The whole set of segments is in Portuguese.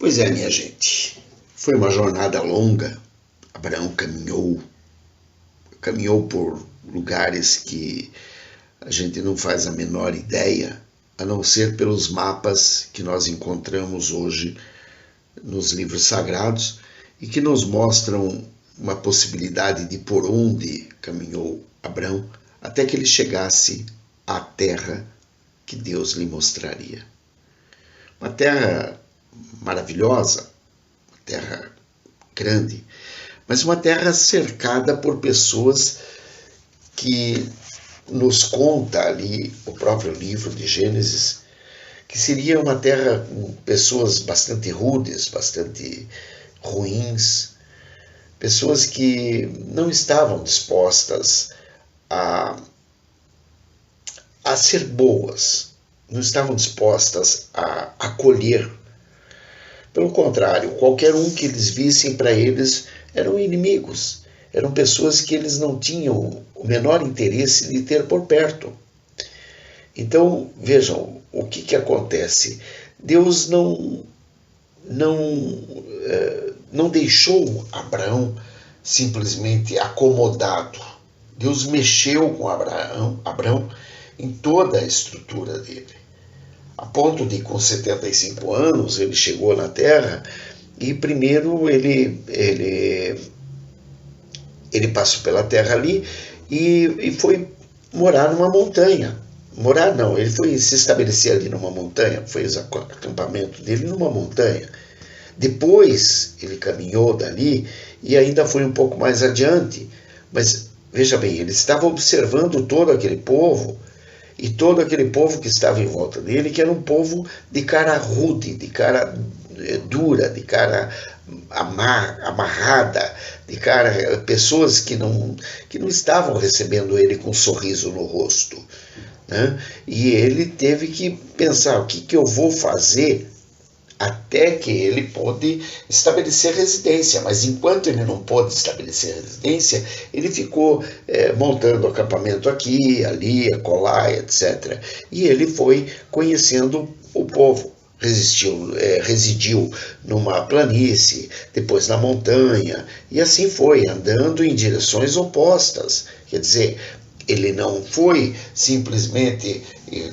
Pois é, minha gente, foi uma jornada longa. Abraão caminhou por lugares que a gente não faz a menor ideia, a não ser pelos mapas que nós encontramos hoje nos livros sagrados e que nos mostram uma possibilidade de por onde caminhou Abraão até que ele chegasse à terra que Deus lhe mostraria. Uma terra maravilhosa, uma terra grande, mas uma terra cercada por pessoas que nos conta ali o próprio livro de Gênesis, que seria uma terra com pessoas bastante rudes, bastante ruins, pessoas que não estavam dispostas a ser boas, não estavam dispostas a acolher. Pelo contrário, qualquer um que eles vissem para eles eram inimigos, eram pessoas que eles não tinham o menor interesse de ter por perto. Então, vejam, o que acontece? Deus não deixou Abraão simplesmente acomodado. Deus mexeu com Abraão em toda a estrutura dele. A ponto de, com 75 anos, ele chegou na terra e primeiro ele passou pela terra ali e foi morar numa montanha. Morar não, ele foi se estabelecer ali numa montanha, fez o acampamento dele numa montanha. Depois ele caminhou dali e ainda foi um pouco mais adiante. Mas veja bem, ele estava observando todo aquele povo, e todo aquele povo que estava em volta dele, que era um povo de cara rude, de cara dura, de cara amarrada, de cara, pessoas que não estavam recebendo ele com um sorriso no rosto, né? E ele teve que pensar, o que eu vou fazer até que ele pôde estabelecer residência. Mas enquanto ele não pôde estabelecer residência, ele ficou montando acampamento aqui, ali, acolá, etc. E ele foi conhecendo o povo. Residiu numa planície, depois na montanha, e assim foi, andando em direções opostas. Quer dizer, ele não foi simplesmente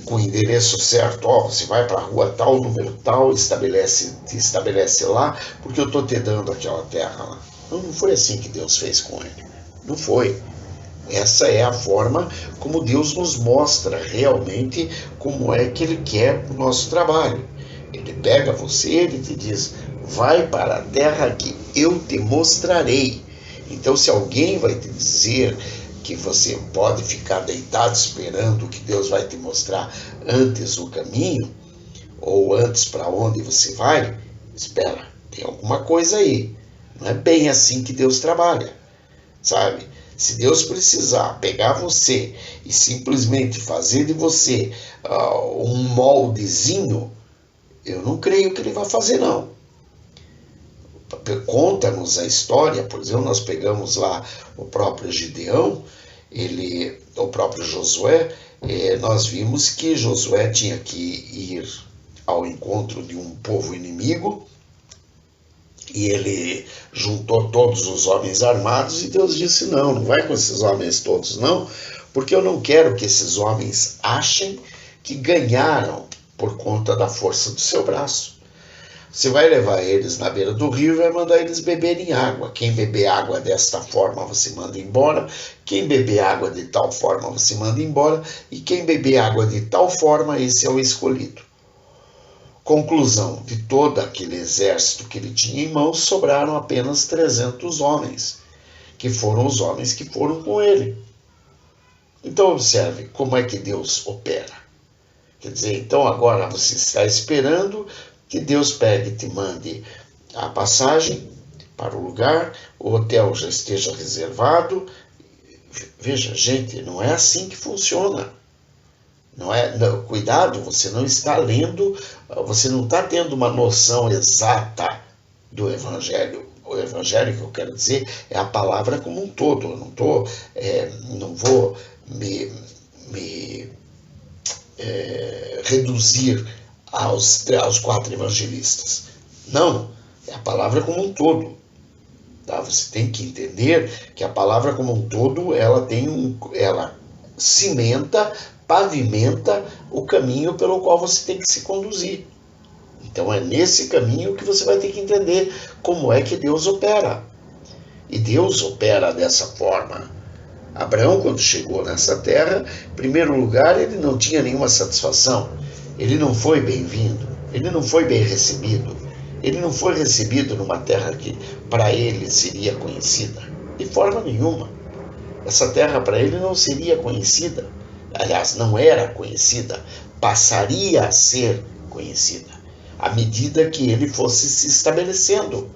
com o endereço certo, você vai para a rua tal, número tal, te estabelece lá, porque eu estou te dando aquela terra lá. Não foi assim que Deus fez com ele. Não foi. Essa é a forma como Deus nos mostra realmente como é que Ele quer o nosso trabalho. Ele pega você, Ele te diz, vai para a terra que eu te mostrarei. Então, se alguém vai te dizer que você pode ficar deitado esperando que Deus vai te mostrar antes o caminho, ou antes para onde você vai, espera, tem alguma coisa aí. Não é bem assim que Deus trabalha, sabe? Se Deus precisar pegar você e simplesmente fazer de você um moldezinho, eu não creio que Ele vai fazer, não. Conta-nos a história, por exemplo, nós pegamos lá o próprio Gideão, o próprio Josué, nós vimos que Josué tinha que ir ao encontro de um povo inimigo, e ele juntou todos os homens armados, e Deus disse, não vai com esses homens todos não, porque eu não quero que esses homens achem que ganharam por conta da força do seu braço. Você vai levar eles na beira do rio e vai mandar eles beberem água. Quem beber água desta forma, você manda embora. Quem beber água de tal forma, você manda embora. E quem beber água de tal forma, esse é o escolhido. Conclusão, de todo aquele exército que ele tinha em mãos, sobraram apenas 300 homens, que foram os homens que foram com ele. Então observe como é que Deus opera. Quer dizer, então agora você está esperando que Deus pegue e te mande a passagem para o lugar, o hotel já esteja reservado. Veja, gente, não é assim que funciona. Não, cuidado, você não está lendo, você não está tendo uma noção exata do Evangelho. O Evangelho, que eu quero dizer, é a palavra como um todo. Eu não vou me reduzir aos 4 evangelistas. Não, é a palavra como um todo. Tá? Você tem que entender que a palavra como um todo, ela cimenta, pavimenta o caminho pelo qual você tem que se conduzir. Então é nesse caminho que você vai ter que entender como é que Deus opera. E Deus opera dessa forma. Abraão, quando chegou nessa terra, em primeiro lugar, ele não tinha nenhuma satisfação. Ele não foi bem-vindo, ele não foi bem recebido. Ele não foi recebido numa terra que para ele seria conhecida. De forma nenhuma. Essa terra para ele não seria conhecida. Aliás, não era conhecida. Passaria a ser conhecida à medida que ele fosse se estabelecendo.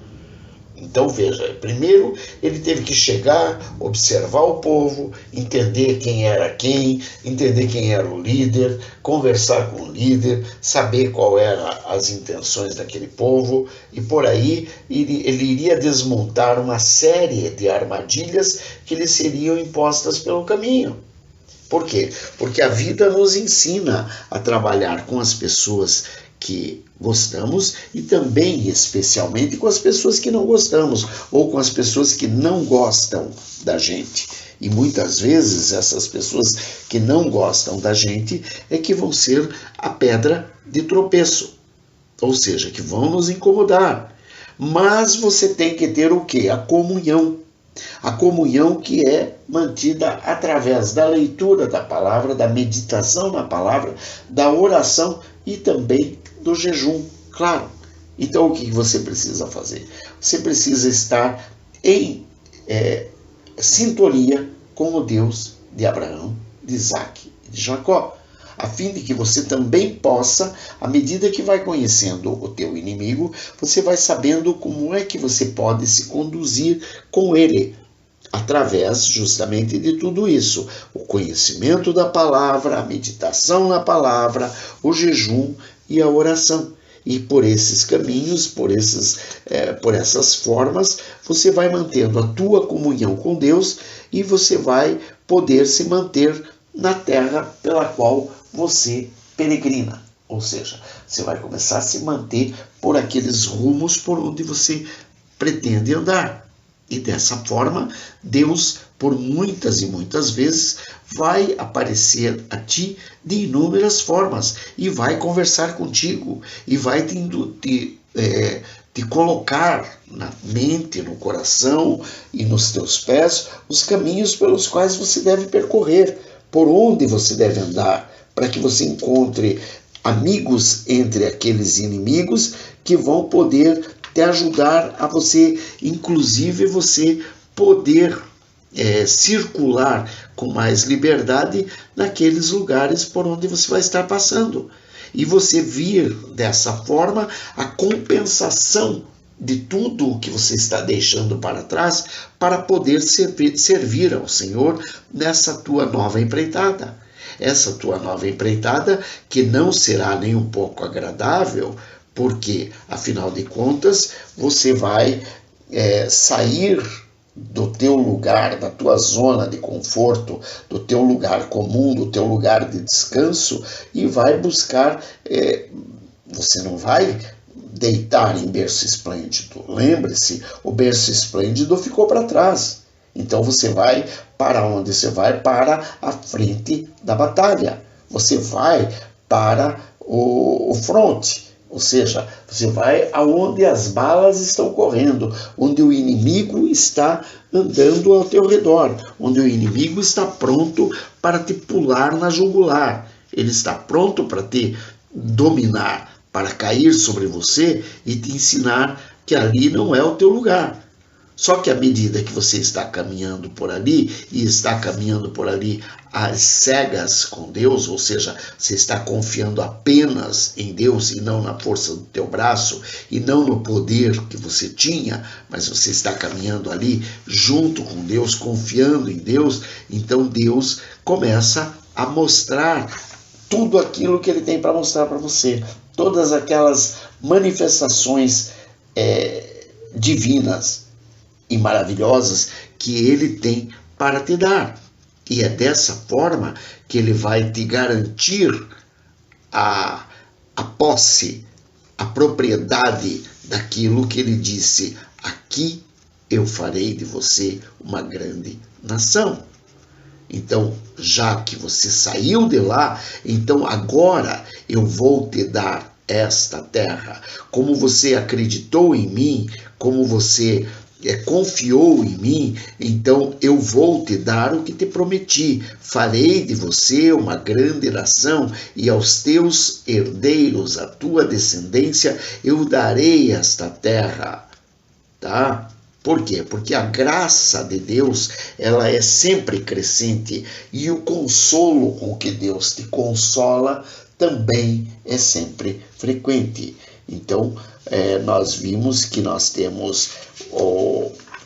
Então veja, primeiro ele teve que chegar, observar o povo, entender quem era quem, entender quem era o líder, conversar com o líder, saber qual eram as intenções daquele povo, e por aí ele iria desmontar uma série de armadilhas que lhe seriam impostas pelo caminho. Por quê? Porque a vida nos ensina a trabalhar com as pessoas que gostamos e também, especialmente, com as pessoas que não gostamos ou com as pessoas que não gostam da gente. E muitas vezes essas pessoas que não gostam da gente é que vão ser a pedra de tropeço, ou seja, que vão nos incomodar. Mas você tem que ter o quê? A comunhão. A comunhão que é mantida através da leitura da palavra, da meditação na palavra, da oração e também do jejum, claro. Então o que você precisa fazer? Você precisa estar em sintonia com o Deus de Abraão, de Isaac e de Jacó, a fim de que você também possa, à medida que vai conhecendo o teu inimigo, você vai sabendo como é que você pode se conduzir com ele, através justamente de tudo isso, o conhecimento da palavra, a meditação na palavra, o jejum e a oração. E por esses caminhos, por essas formas, você vai mantendo a tua comunhão com Deus e você vai poder se manter na terra pela qual você peregrina. Ou seja, você vai começar a se manter por aqueles rumos por onde você pretende andar. E dessa forma, Deus, por muitas e muitas vezes, vai aparecer a ti de inúmeras formas e vai conversar contigo e vai te colocar na mente, no coração e nos teus pés os caminhos pelos quais você deve percorrer, por onde você deve andar, para que você encontre amigos entre aqueles inimigos que vão poder te ajudar a você, inclusive você poder circular com mais liberdade naqueles lugares por onde você vai estar passando. E você vir dessa forma a compensação de tudo o que você está deixando para trás para poder servir ao Senhor nessa tua nova empreitada. Essa tua nova empreitada que não será nem um pouco agradável, porque, afinal de contas, você vai sair do teu lugar, da tua zona de conforto, do teu lugar comum, do teu lugar de descanso e vai buscar, você não vai deitar em berço esplêndido. Lembre-se, o berço esplêndido ficou para trás. Então você vai para onde? Você vai para a frente da batalha. Você vai para o fronte. Ou seja, você vai aonde as balas estão correndo, onde o inimigo está andando ao teu redor, onde o inimigo está pronto para te pular na jugular. Ele está pronto para te dominar, para cair sobre você e te ensinar que ali não é o teu lugar. Só que à medida que você está caminhando por ali, e está caminhando por ali às cegas com Deus, ou seja, você está confiando apenas em Deus e não na força do teu braço, e não no poder que você tinha, mas você está caminhando ali junto com Deus, confiando em Deus, então Deus começa a mostrar tudo aquilo que Ele tem para mostrar para você, todas aquelas manifestações divinas e maravilhosas que Ele tem para te dar. E é dessa forma que Ele vai te garantir a posse, a propriedade daquilo que ele disse: aqui eu farei de você uma grande nação. Então, já que você saiu de lá, então agora eu vou te dar esta terra. Como você acreditou em mim, como você confiou em mim, então eu vou te dar o que te prometi. Farei de você uma grande nação, e aos teus herdeiros, a tua descendência, eu darei esta terra. Tá? Por quê? Porque a graça de Deus, ela é sempre crescente, e o consolo com que Deus te consola também é sempre frequente. Então, nós vimos que nós temos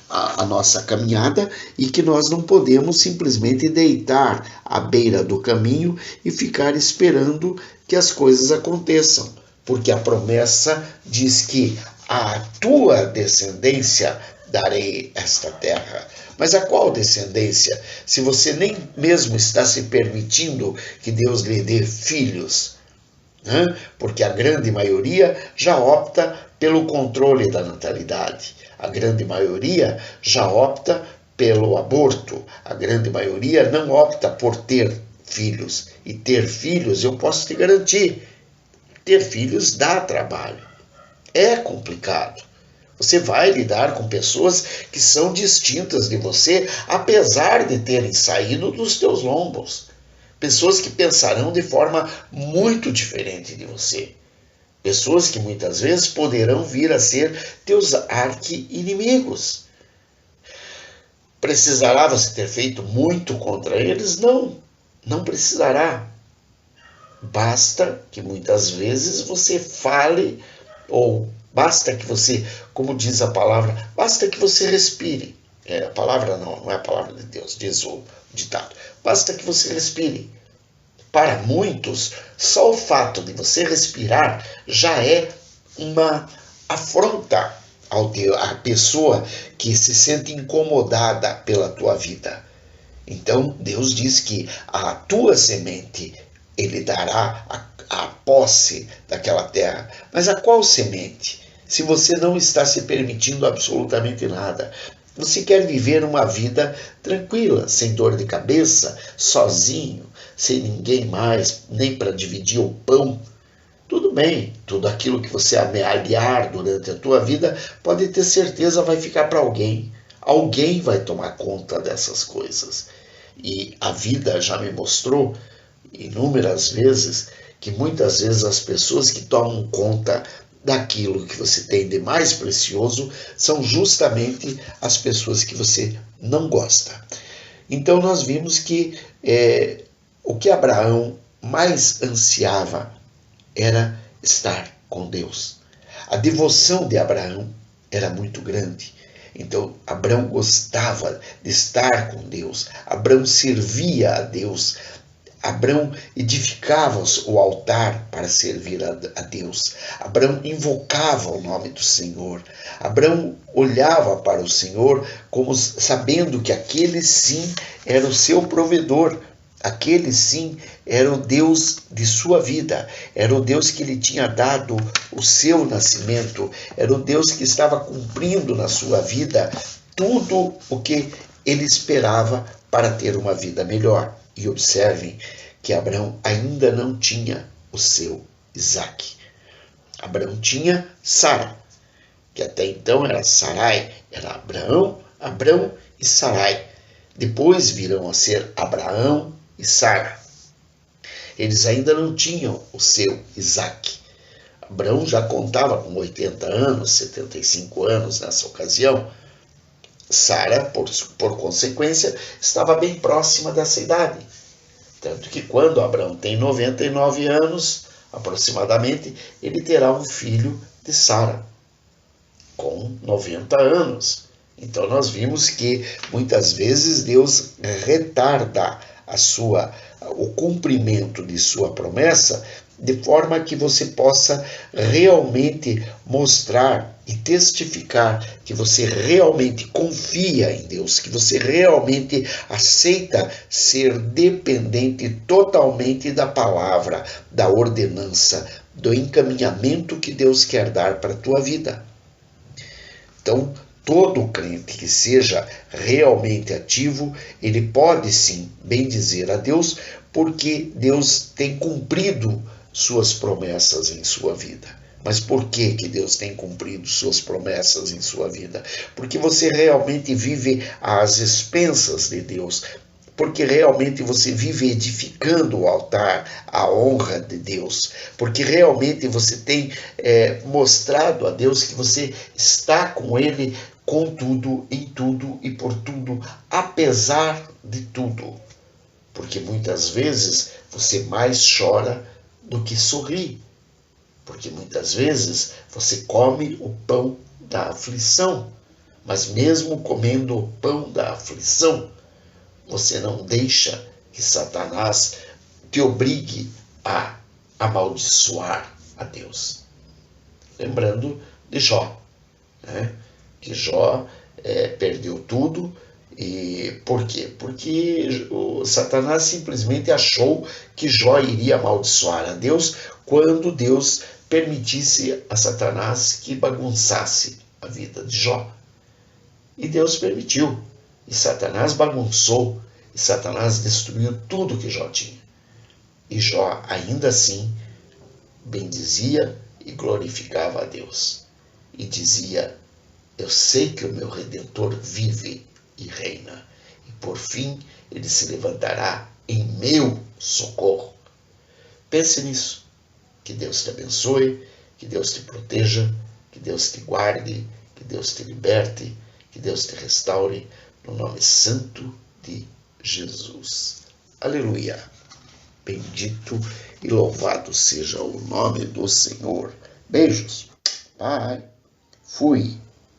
a nossa caminhada e que nós não podemos simplesmente deitar à beira do caminho e ficar esperando que as coisas aconteçam, porque a promessa diz que à tua descendência darei esta terra. Mas a qual descendência? Se você nem mesmo está se permitindo que Deus lhe dê filhos, né? Porque a grande maioria já opta pelo controle da natalidade. A grande maioria já opta pelo aborto. A grande maioria não opta por ter filhos. E ter filhos, eu posso te garantir, ter filhos dá trabalho. É complicado. Você vai lidar com pessoas que são distintas de você, apesar de terem saído dos teus lombos. Pessoas que pensarão de forma muito diferente de você. Pessoas que muitas vezes poderão vir a ser teus arqui-inimigos. Precisará você ter feito muito contra eles? Não, não precisará. Basta que muitas vezes você fale, ou basta que você, como diz a palavra, basta que você respire. A palavra não é a palavra de Deus, diz o ditado. Basta que você respire. Para muitos, só o fato de você respirar já é uma afronta à pessoa que se sente incomodada pela tua vida. Então, Deus diz que a tua semente, ele dará a posse daquela terra. Mas a qual semente? Se você não está se permitindo absolutamente nada, você quer viver uma vida tranquila, sem dor de cabeça, sozinho, sem ninguém mais, nem para dividir o pão, tudo bem. Tudo aquilo que você amealhar durante a tua vida, pode ter certeza vai ficar para alguém. Alguém vai tomar conta dessas coisas. E a vida já me mostrou inúmeras vezes que muitas vezes as pessoas que tomam conta daquilo que você tem de mais precioso são justamente as pessoas que você não gosta. Então nós vimos que o que Abraão mais ansiava era estar com Deus. A devoção de Abraão era muito grande. Então Abraão gostava de estar com Deus. Abraão servia a Deus. Abraão edificava o altar para servir a Deus. Abraão invocava o nome do Senhor. Abraão olhava para o Senhor como sabendo que aquele sim era o seu provedor. Aquele sim era o Deus de sua vida. Era o Deus que lhe tinha dado o seu nascimento. Era o Deus que estava cumprindo na sua vida tudo o que ele esperava para ter uma vida melhor. E observem que Abraão ainda não tinha o seu Isaque. Abraão tinha Sara, que até então era Sarai. Era Abrão e Sarai. Depois virão a ser Abraão e Sara. Eles ainda não tinham o seu Isaque. Abraão já contava com 80 anos, 75 anos nessa ocasião. Sara, por consequência, estava bem próxima dessa idade. Tanto que quando Abraão tem 99 anos, aproximadamente, ele terá um filho de Sara, com 90 anos. Então nós vimos que muitas vezes Deus retarda o cumprimento de sua promessa, de forma que você possa realmente mostrar e testificar que você realmente confia em Deus, que você realmente aceita ser dependente totalmente da palavra, da ordenança, do encaminhamento que Deus quer dar para a tua vida. Então, todo crente que seja realmente ativo, ele pode sim bendizer a Deus, porque Deus tem cumprido suas promessas em sua vida. Mas por que Deus tem cumprido suas promessas em sua vida? Porque você realmente vive às expensas de Deus. Porque realmente você vive edificando o altar, a honra de Deus. Porque realmente você tem mostrado a Deus que você está com Ele com tudo, em tudo e por tudo, apesar de tudo. Porque muitas vezes você mais chora do que sorri. Porque muitas vezes você come o pão da aflição. Mas mesmo comendo o pão da aflição, você não deixa que Satanás te obrigue a amaldiçoar a Deus. Lembrando de Jó, né? Que Jó perdeu tudo. E por quê? Porque o Satanás simplesmente achou que Jó iria amaldiçoar a Deus quando Deus permitisse a Satanás que bagunçasse a vida de Jó. E Deus permitiu. E Satanás bagunçou. E Satanás destruiu tudo que Jó tinha. E Jó, ainda assim, bendizia e glorificava a Deus. E dizia: eu sei que o meu Redentor vive e reina. E por fim, ele se levantará em meu socorro. Pense nisso. Que Deus te abençoe, que Deus te proteja, que Deus te guarde, que Deus te liberte, que Deus te restaure, no nome santo de Jesus. Aleluia. Bendito e louvado seja o nome do Senhor. Beijos. Pai. Fui.